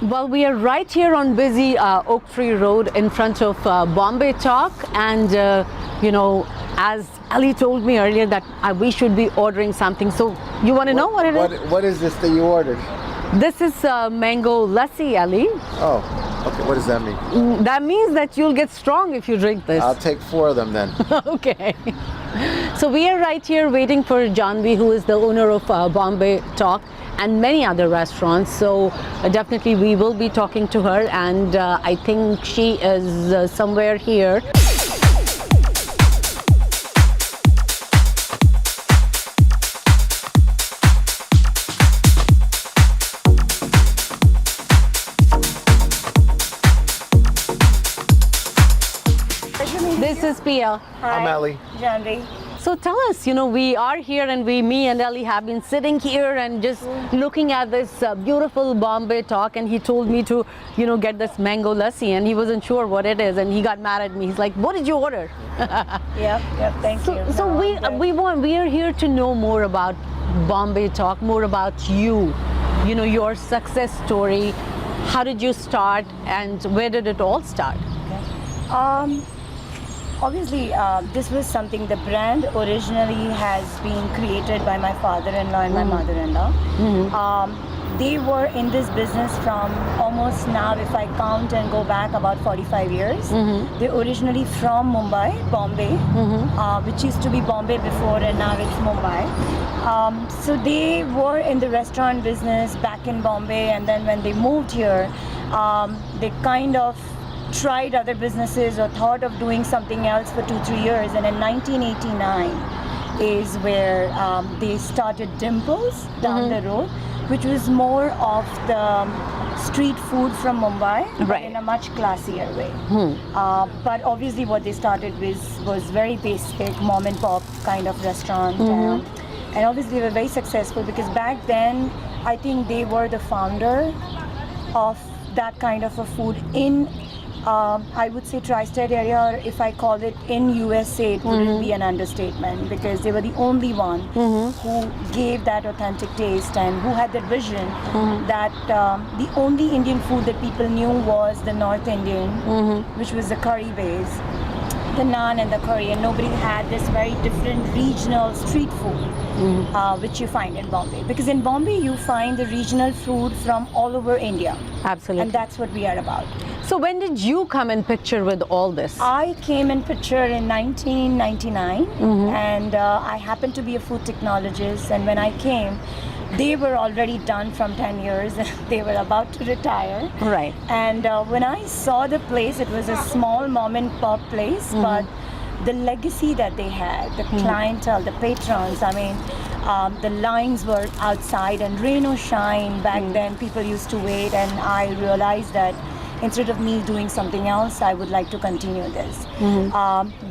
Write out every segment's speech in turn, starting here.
Well, we are right here on busy Oak Tree Road in front of Bombay Talk, and as Ali told me earlier that we should be ordering something. So you want to know what it is? What is this that you ordered? This is mango lassi, Ali. Oh, okay. What does that mean? That means that you'll get strong if you drink this. I'll take 4 of them then. Okay. So we are right here waiting for Janvi, who is the owner of Bombay Talk and many other restaurants. So definitely we will be talking to her, and I think she is somewhere here. This is Pia. Hi, I'm Ali. Janvi. So tell us, we are here, and me and Ali have been sitting here and just looking at this beautiful Bombay Talk, and he told me to, get this mango lassi, and he wasn't sure what it is, and he got mad at me. He's like, "What did you order?" Yep, thank you. So we are here to know more about Bombay Talk, more about you, your success story. How did you start, and where did it all start? Obviously, this was something, the brand originally has been created by my father-in-law and my mother-in-law. They were in this business from almost now, if I count and go back, about 45 years. They're originally from Mumbai, Bombay, which used to be Bombay before, and now it's Mumbai. So they were in the restaurant business back in Bombay, and then when they moved here, they kind of tried other businesses or thought of doing something else for 2-3 years, and in 1989 is where they started Dimples down the road, which was more of the street food from Mumbai, but in a much classier way. But obviously what they started with was very basic mom and pop kind of restaurant, and obviously they were very successful because back then I think they were the founder of that kind of a food in I would say tri-state area, or if I call it in USA, it wouldn't be an understatement, because they were the only one who gave that authentic taste and who had that vision that the only Indian food that people knew was the North Indian, which was the curry base, the naan and the curry, and nobody had this very different regional street food, which you find in Bombay. Because in Bombay, you find the regional food from all over India. Absolutely. And that's what we are about. So when did you come in picture with all this? I came in picture in 1999, and I happened to be a food technologist, and when I came, they were already done from 10 years. They were about to retire. Right. And when I saw the place, it was a small mom and pop place, but the legacy that they had, the clientele, the patrons, I mean, the lines were outside, and rain or shine, back then people used to wait, and I realized that instead of me doing something else, I would like to continue this.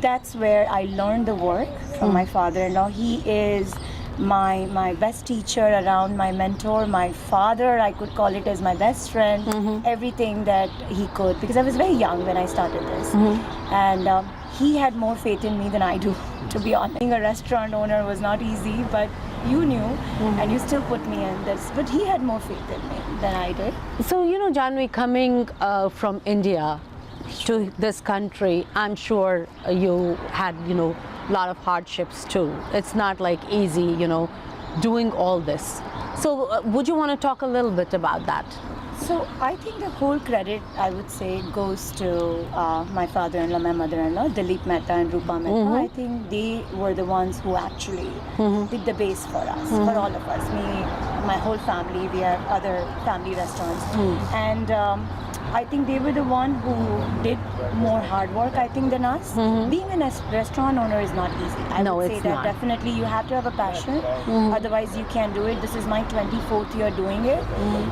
That's where I learned the work from my father-in-law. He is my best teacher around, my mentor, my father, I could call it as my best friend, everything that he could, because I was very young when I started this. And he had more faith in me than I do, to be honest. Being a restaurant owner was not easy, but you knew, and you still put me in this. But he had more faith in me than I did. So, Janvi, coming from India to this country, I'm sure you had, a lot of hardships too. It's not like easy, doing all this. So would you want to talk a little bit about that? So I think the whole credit, I would say, goes to my father-in-law, my mother-in-law, Dilip Mehta and Rupa Mehta. I think they were the ones who actually did the base for us, for all of us. Me, my whole family, we have other family restaurants. And I think they were the one who did more hard work, I think, than us. Being a restaurant owner is not easy. I would say that definitely you have to have a passion, otherwise you can't do it. This is my 24th year doing it,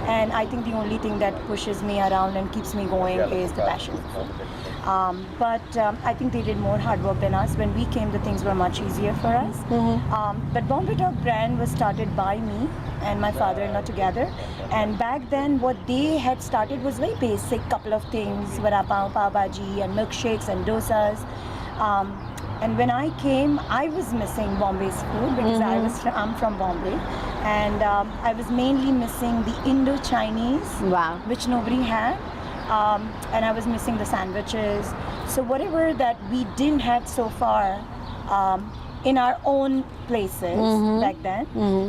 and I think the only thing that pushes me around and keeps me going is the passion for food. But I think they did more hard work than us. When we came, the things were much easier for us. But Bombay Talk brand was started by me and my father-in-law together. And back then, what they had started was very basic, couple of things, vada pav, pav bhaji, and milkshakes and dosas. And when I came, I was missing Bombay's food because I'm from Bombay. and I was mainly missing the Indo-Chinese, Wow. which nobody had, and I was missing the sandwiches. So whatever that we didn't have so far in our own places back then,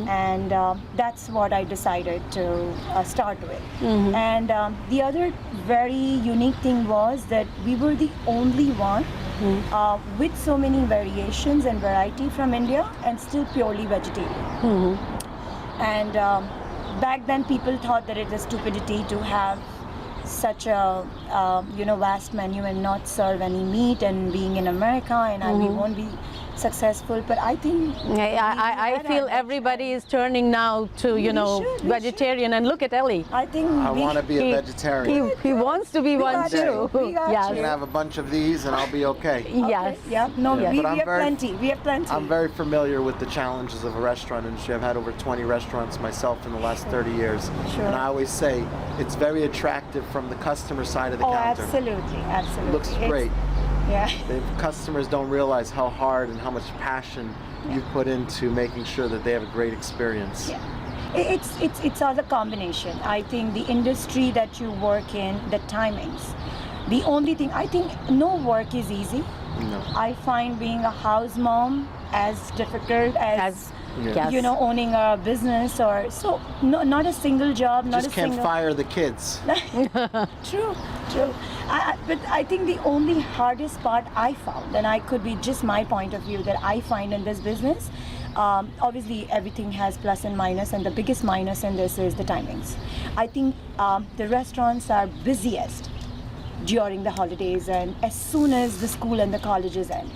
and that's what I decided to start with. And the other very unique thing was that we were the only one with so many variations and variety from India and still purely vegetarian. And back then people thought that it was stupidity to have such a vast menu and not serve any meat, and being in America and we won't be successful. But I think I feel everybody is turning now to We should. vegetarian, and look at Ellie. I think I want to be a vegetarian. He wants to be one got too. you. We got Yes. I'm gonna have a bunch of these, and I'll be okay. Yes. Yeah. No, Yeah, we but I'm have very- plenty. We have plenty. I'm very familiar with the challenges of a restaurant industry. I've had over 20 restaurants myself in the last 30 years. Sure. And I always say it's very attractive from the customer side of the Oh, counter. absolutely, absolutely. Looks It's- great. Yeah. The customers don't realize how hard and how much passion you've put into making sure that they have a great experience. Yeah. It's all the combination. I think the industry that you work in, the timings. The only thing, I think no work is easy. No. I find being a house mom as difficult as Yeah. Yes. owning a business, or so. No, not a single job, not Just a can't single. fire the kids. True. But I think the only hardest part I found, and I could be just my point of view that I find in this business, obviously everything has plus and minus, and the biggest minus in this is the timings. I think the restaurants are busiest during the holidays and as soon as the school and the colleges end.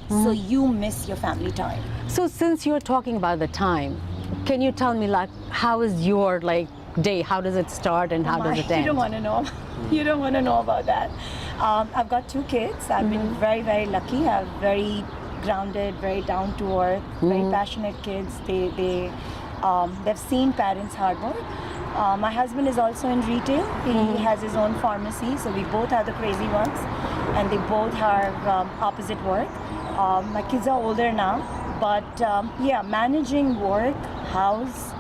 So you miss your family time. So since you're talking about the time, can you tell me how is your day? How does it start and how does it end? You don't want to know. You don't want to know about that. I've got 2 kids. I've been very, very lucky. I have very grounded, very down to earth, very passionate kids. They've seen parents' hard work. My husband is also in retail. He has his own pharmacy, so we both are the crazy ones, and they both have opposite work. My kids are older now, but managing work, house,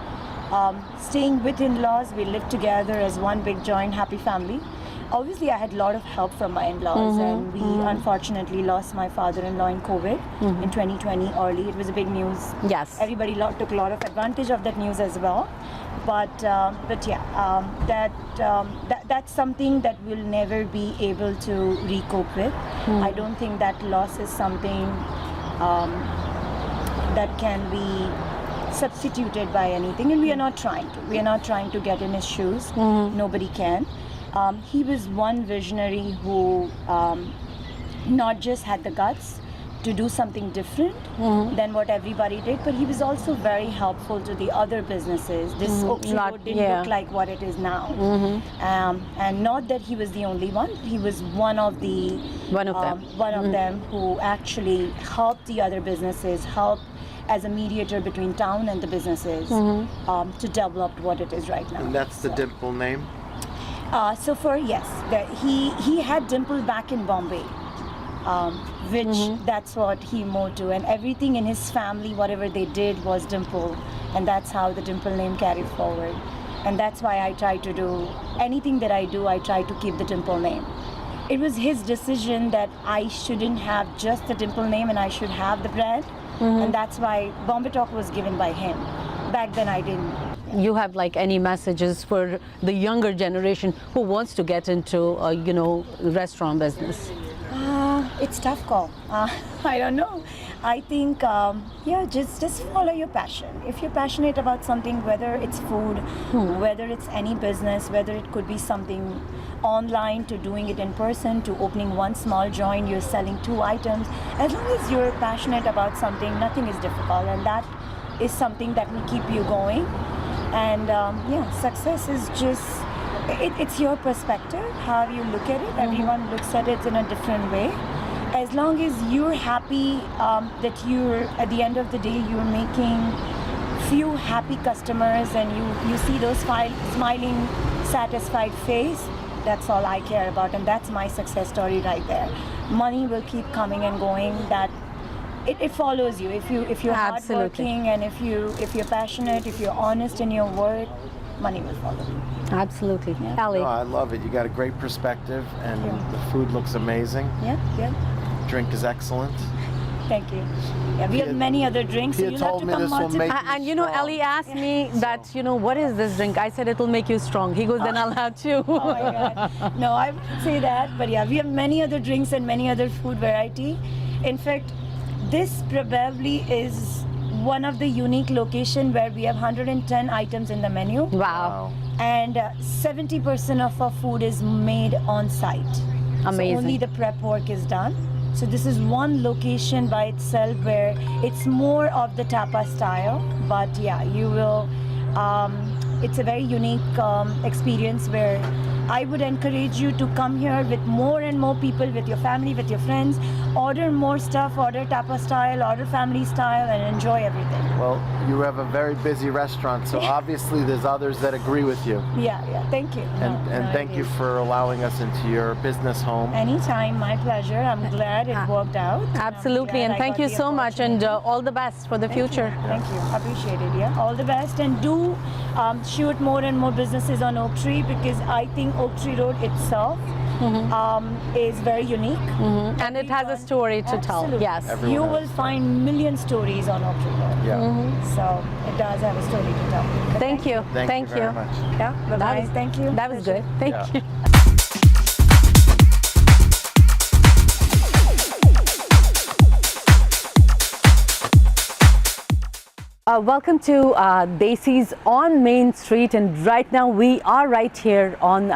staying with in-laws, we live together as one big joint happy family. Obviously, I had a lot of help from my in-laws, and we unfortunately lost my father-in-law in COVID in 2020 early. It was a big news. Yes. Everybody took a lot of advantage of that news as well. But that's something that we'll never be able to recoup with. I don't think that loss is something that can be substituted by anything, and we are not trying to. We are not trying to get in his shoes. Nobody can. He was one visionary who not just had the guts to do something different than what everybody did, but he was also very helpful to the other businesses. This Oak Tree Road didn't look like what it is now. And not that he was the only one, he was one of them who actually helped the other businesses, helped as a mediator between town and the businesses to develop what it is right now. And that's the Dimple name? He had Dimple back in Bombay, which that's what he moved to, and everything in his family, whatever they did was Dimple, and that's how the Dimple name carried forward. And that's why I try to do anything that I do, I try to keep the Dimple name. It was his decision that I shouldn't have just the Dimple name and I should have the brand, and that's why Bombay Talk was given by him. Back then I didn't. You have any messages for the younger generation who wants to get into restaurant business? It's tough call. I don't know. I think just follow your passion. If you're passionate about something, whether it's food, whether it's any business, whether it could be something online to doing it in person to opening one small joint, you're selling 2 items. As long as you're passionate about something, nothing is difficult, and that is something that will keep you going. And success is just, it's your perspective, how you look at it. Everyone looks at it in a different way. As long as you're happy that you're, at the end of the day, you're making few happy customers and you see those smiling, satisfied face, that's all I care about, and that's my success story right there. Money will keep coming and going. it follows you. If you're Absolutely. hardworking and if you're passionate, if you're honest in your work, money will follow you. Absolutely. Ellie. No, I love it. You got a great perspective, and the food looks amazing. Yeah. Drink is excellent. Thank you. Yeah, we have many other drinks. So Pia you'll have told to me come this will multiple. make And you know, Ellie asked me that, what is this drink? I said it'll make you strong. He goes, then I'll have two. Oh my God. No, I would say that, but yeah, we have many other drinks and many other food variety. In fact, this probably is one of the unique location where we have 110 items in the menu. Wow. And 70% of our food is made on site. Amazing. So only the prep work is done. So this is one location by itself where it's more of the tapa style, but yeah, you will, it's a very unique experience where I would encourage you to come here with more and more people, with your family, with your friends, order more stuff, order tapa style, order family style, and enjoy everything. Well, you have a very busy restaurant, so obviously there's others that agree with you. Yeah, thank you. And thank you for allowing us into your business home. Anytime, my pleasure. I'm glad it worked out. Absolutely. And thank you so much, and all the best for the future. Thank you. Appreciate it. Yeah. All the best, and do shoot more and more businesses on Oak Tree, because I think Oak Tree Road itself is very unique. And it has a story to tell. Absolutely. Yes. Everyone You has will find million stories on Oak Tree Road. Yeah. So it does have a story to tell. But Thank you. Thank you very much. Yeah. Bye bye. was- Thank you. That was good. Thank Yeah. you. Welcome to Desis on Main Street, and right now we are right here on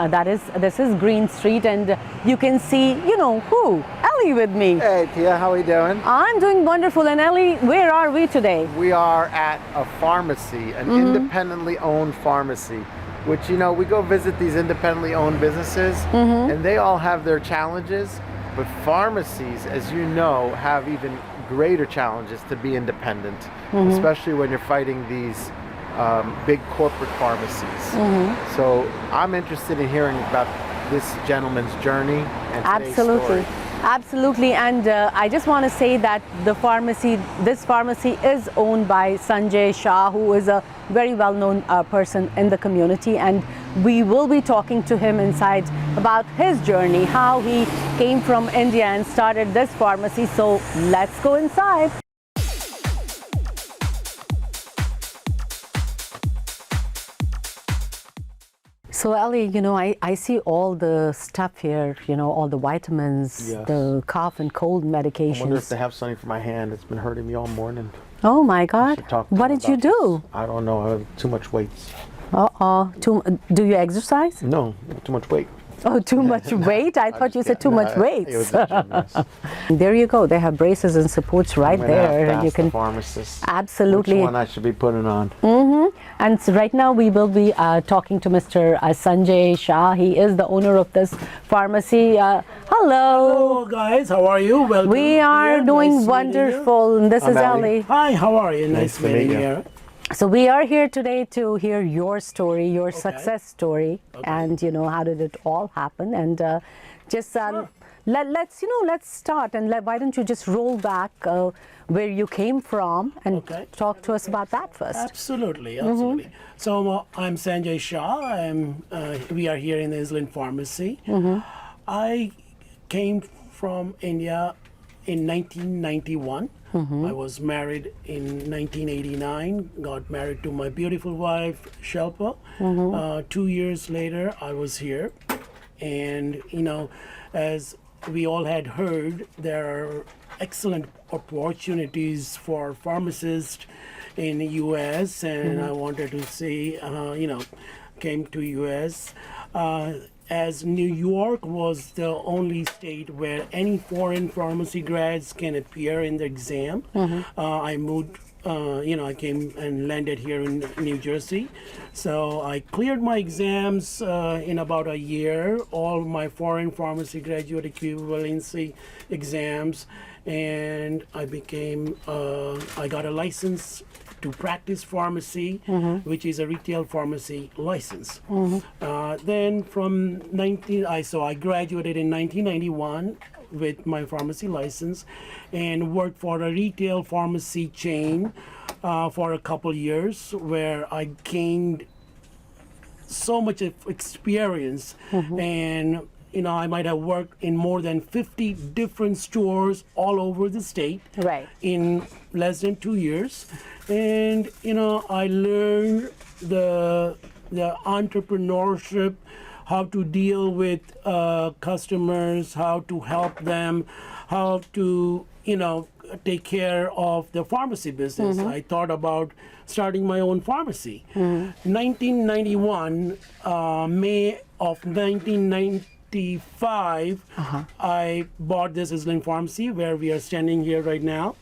this is Green Street, and you can see who Ellie with me. Hey, Pia, how are you doing? I'm doing wonderful. And Ellie, where are we today? We are at a pharmacy, an independently owned pharmacy, which, we go visit these independently owned businesses, and they all have their challenges, but pharmacies, as you know, have even greater challenges to be independent, especially when you're fighting these big corporate pharmacies. So I'm interested in hearing about this gentleman's journey and today's Absolutely. story. Absolutely, and I just want to say that this pharmacy is owned by Sanjay Shah, who is a very well-known person in the community, and we will be talking to him inside about his journey, how he came from India and started this pharmacy. So let's go inside. So Ellie, I see all the stuff here, all the vitamins, Yes. the cough and cold I wonder if medications. they have something for my hand. It's been hurting me all morning. Oh my God, Should talk to what them did you about do? this. I don't know. I have too much weight. Do you exercise? No, too much weight. Oh, too much weight? I thought you said too much weight. It was a gymnast. There you go. They have braces and supports right I'm gonna have to there. ask You the can pharmacist absolutely. which one I should be putting on. And so right now we will be talking to Mr. Sanjay Shah. He is the owner of this pharmacy. Hello. Hello guys, how are you? Welcome. We are here. doing Nice meeting you. wonderful. And this I'm is Ellie. Ellie. Hi, how are you? Nice to meet meeting you. you. So we are here today to hear your story, your success story, and how did it all happen? And let's start. And why don't you just roll back where you came from and talk to us about that first? Absolutely, absolutely. So I'm Sanjay Shah. We are here in the Island Pharmacy. I came from India in 1991. I was married in 1989, got married to my beautiful wife, Shelpa. 2 years later, I was here. And, as we all had heard, there are excellent opportunities for pharmacists in the U.S. And I wanted to see, came to U.S. As New York was the only state where any foreign pharmacy grads can appear in the exam. I moved, I came and landed here in New Jersey. So I cleared my exams in about a year, all my foreign pharmacy graduate equivalency exams, and I got a license to practice pharmacy, which is a retail pharmacy license. Then from I graduated in 1991 with my pharmacy license and worked for a retail pharmacy chain for a couple years, where I gained so much of experience. And I might have worked in more than 50 different stores all over the state Right. in less than 2 years. And I learned the entrepreneurship, how to deal with customers, how to help them, how to take care of the pharmacy business. I thought about starting my own pharmacy. 1991, May of 1995, I bought this Island Pharmacy where we are standing here right now.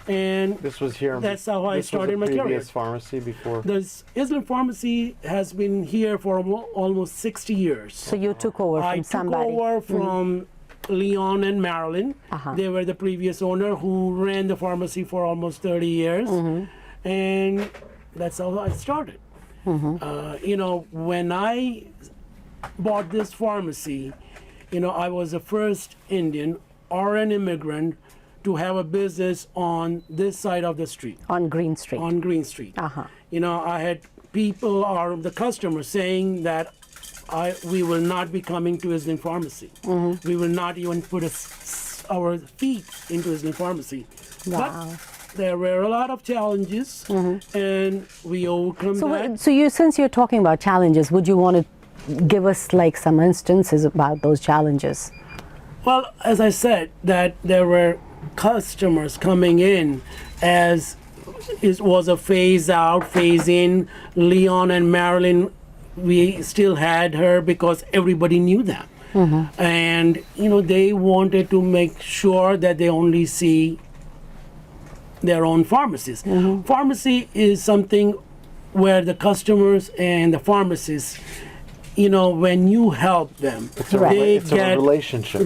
And This was here. that's how I started my career. Previous pharmacy before. This Island Pharmacy has been here for almost 60 years. So you took over from I took somebody. over from Leon and Marilyn. They were the previous owner who ran the pharmacy for almost 30 years. And that's how I started. When I bought this pharmacy, I was the first Indian or an immigrant to have a business on this side of the street. On Green Street. On Green Street. I had people or the customers saying that we will not be coming to Island Pharmacy. We will not even put our feet into Island Pharmacy. Wow. But there were a lot of challenges, and we overcome that. So since you're talking about challenges, would you want to give us like some instances about those challenges? Well, as I said, that there were customers coming in as it was a phase out, phase in. Leon and Marilyn, we still had her because everybody knew them. And, they wanted to make sure that they only see their own pharmacies. Pharmacy is something where the customers and the pharmacists, when you help them, they It's get a relationship.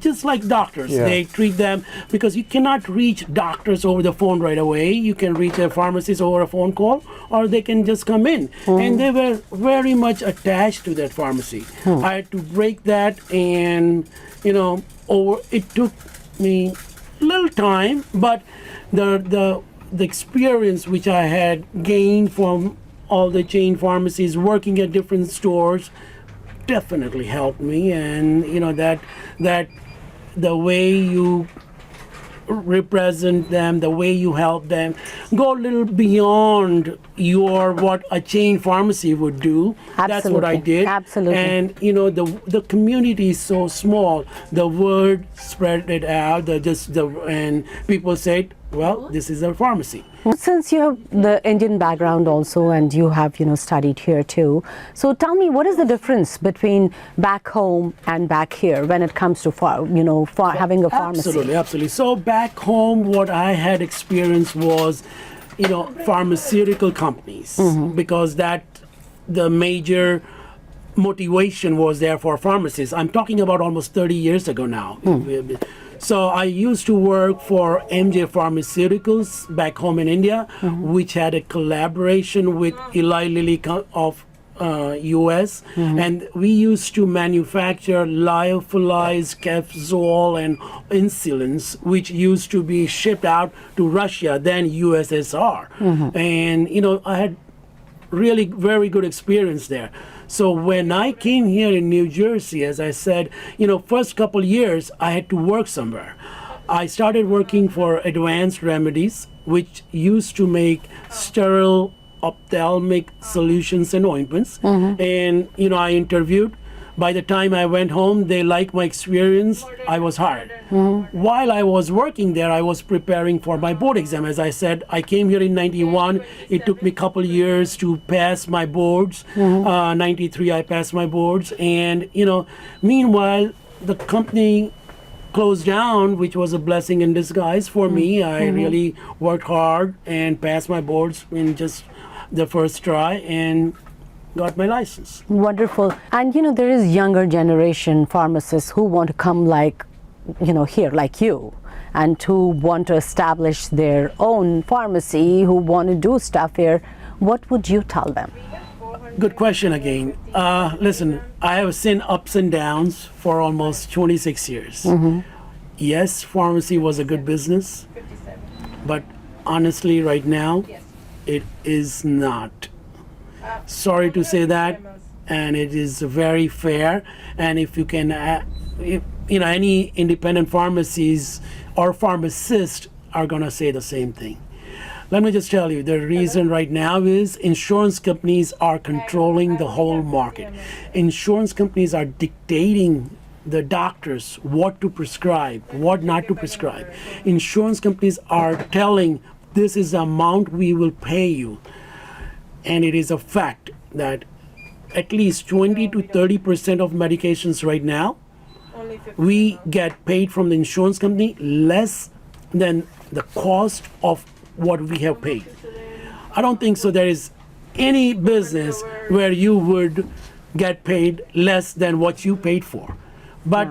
just like doctors. Yeah. They treat them, because you cannot reach doctors over the phone right away. You can reach a pharmacist over a phone call, or they can just come in. And they were very much attached to that pharmacy. I had to break that, and it took me little time, but the experience which I had gained from all the chain pharmacies working at different stores definitely helped me. And that the way you represent them, the way you help them, go a little beyond what a chain pharmacy would do. That's what I Absolutely. did. Absolutely. And the community is so small. The word spread it out. And people said, well, this is a pharmacy. Since you have the Indian background also, and you have studied here too, so tell me, what is the difference between back home and back here when it comes to having a pharmacy? Absolutely. So back home, what I had experienced was, pharmaceutical companies, because that the major motivation was there for pharmacists. I'm talking about almost 30 years ago now. So I used to work for MJ Pharmaceuticals back home in India, which had a collaboration with Eli Lilly of US, and we used to manufacture lyophilized capsule and insulins, which used to be shipped out to Russia, then USSR. And I had really very good experience there. So when I came here in New Jersey, as I said, first couple years I had to work somewhere. I started working for Advanced Remedies, which used to make sterile ophthalmic solutions and ointments. And I interviewed. By the time I went home, they liked my experience. I was hired. While I was working there, I was preparing for my board exam. As I said, I came here in 91. It took me a couple years to pass my boards. 93, I passed my boards. And, meanwhile, the company closed down, which was a blessing in disguise for me. I really worked hard and passed my boards in just the first try, and got my license. Wonderful. And there is younger generation pharmacists who want to come here like you, and who want to establish their own pharmacy, who want to do stuff here. What would you tell them? Good question again. Listen, I have seen ups and downs for almost 26 years. Yes, pharmacy was a good business, but honestly, right now, it is not. Sorry to say that, and it is very fair. And if you can, any independent pharmacies or pharmacists are gonna say the same thing. Let me just tell you, the reason right now is insurance companies are controlling the whole market. Insurance companies are dictating the doctors what to prescribe, what not to prescribe. Insurance companies are telling, this is the amount we will pay you. And it is a fact that at least 20 to 30% of medications right now, we get paid from the insurance company less than the cost of what we have paid. I don't think so there is any business where you would get paid less than what you paid for. But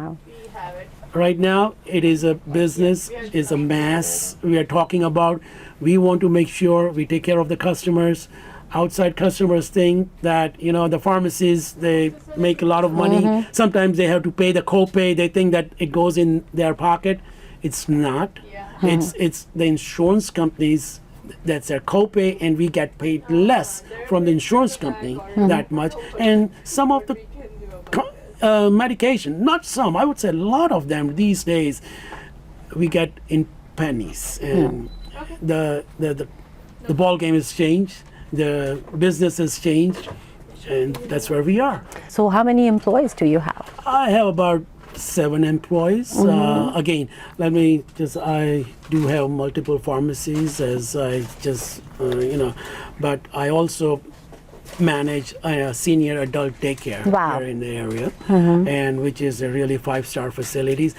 right now it is a business, it's a mass we are talking about. We want to make sure we take care of the customers. Outside customers think that, the pharmacies, they make a lot of money. Sometimes they have to pay the copay. They think that it goes in their pocket. It's not. It's the insurance companies, that's their copay, and we get paid less from the insurance company that much. And some of the medication, not some, I would say a lot of them these days, we get in pennies. And the ball game has changed. The business has changed, and that's where we are. So how many employees do you have? I have about 7 employees. Again, I do have multiple pharmacies, as I just, but I also manage a senior adult daycare here in the area, and which is a really 5-star facilities.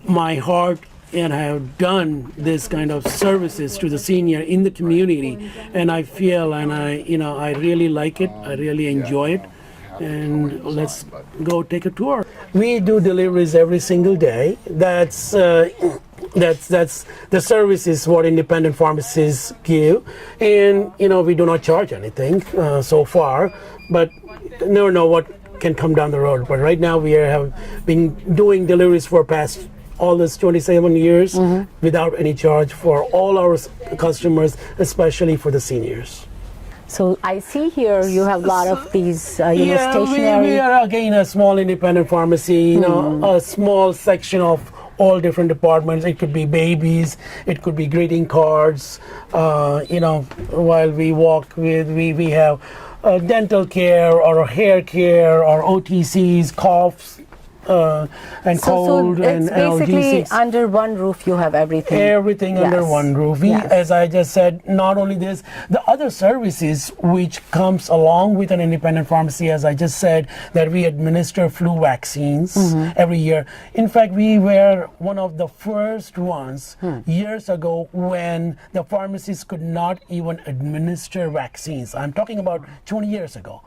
My heart, and I have done this kind of services to the senior in the community, and I feel, and I really like it. I really enjoy it. And let's go take a tour. We do deliveries every single day. That's the services what independent pharmacies give, and we do not charge anything so far, but never know what can come down the road. But right now we have been doing deliveries for past all this 27 years without any charge for all our customers, especially for the seniors. So I see here you have a lot of these, stationery. We are again a small independent pharmacy, a small section of all different departments. It could be babies, it could be greeting cards. While we walk we have dental care or hair care or OTCs, coughs, and cold and it's basically analgesics. under one roof you have everything. Everything under one roof. We, Yes. as I just said, not only this, the other services which comes along with an independent pharmacy, as I just said, that we administer flu vaccines every year. In fact, we were one of the first ones years ago when the pharmacists could not even administer vaccines. I'm talking about 20 years ago.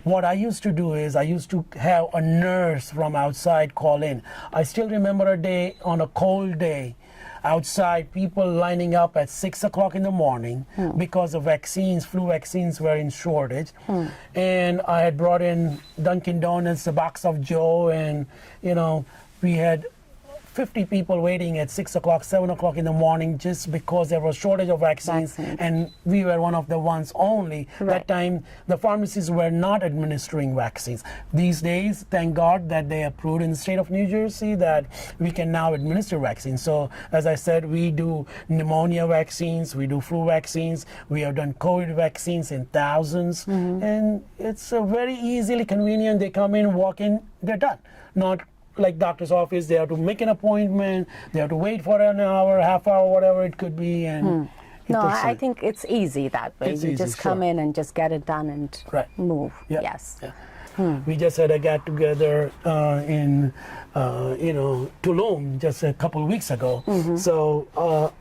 What I used to do is I used to have a nurse from outside call in. I still remember a day, on a cold day, outside, people lining up at 6 o'clock in the morning because of vaccines, flu vaccines were in shortage. And I had brought in Dunkin' Donuts, a box of Joe, and we had 50 people waiting at 6 o'clock, 7 o'clock in the morning just because there was shortage of vaccines. And we were one of the ones only. That time, the pharmacies were not administering vaccines. These days, thank God that they approved in the state of New Jersey that we can now administer vaccines. So, as I said, we do pneumonia vaccines, we do flu vaccines, we have done COVID vaccines in thousands. And it's very easily convenient. They come in, walk in, they're done. Not like doctor's office, they have to make an appointment, they have to wait for an hour, half hour, whatever it could be. And No, I think it's easy that way. It's you easy, just come in and just get it done and move. Yeah. Yes. Yeah. We just had a get together in Tulum just a couple of weeks ago. So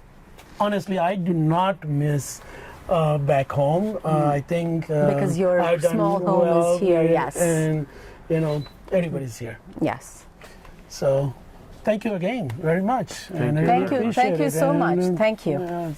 honestly, I do not miss back home. I think Because your I've done small home well is here, here, yes. and everybody's here. Yes. So thank you again very much. And I really Thank you. appreciate Thank you it. so much. And, Thank you. yeah,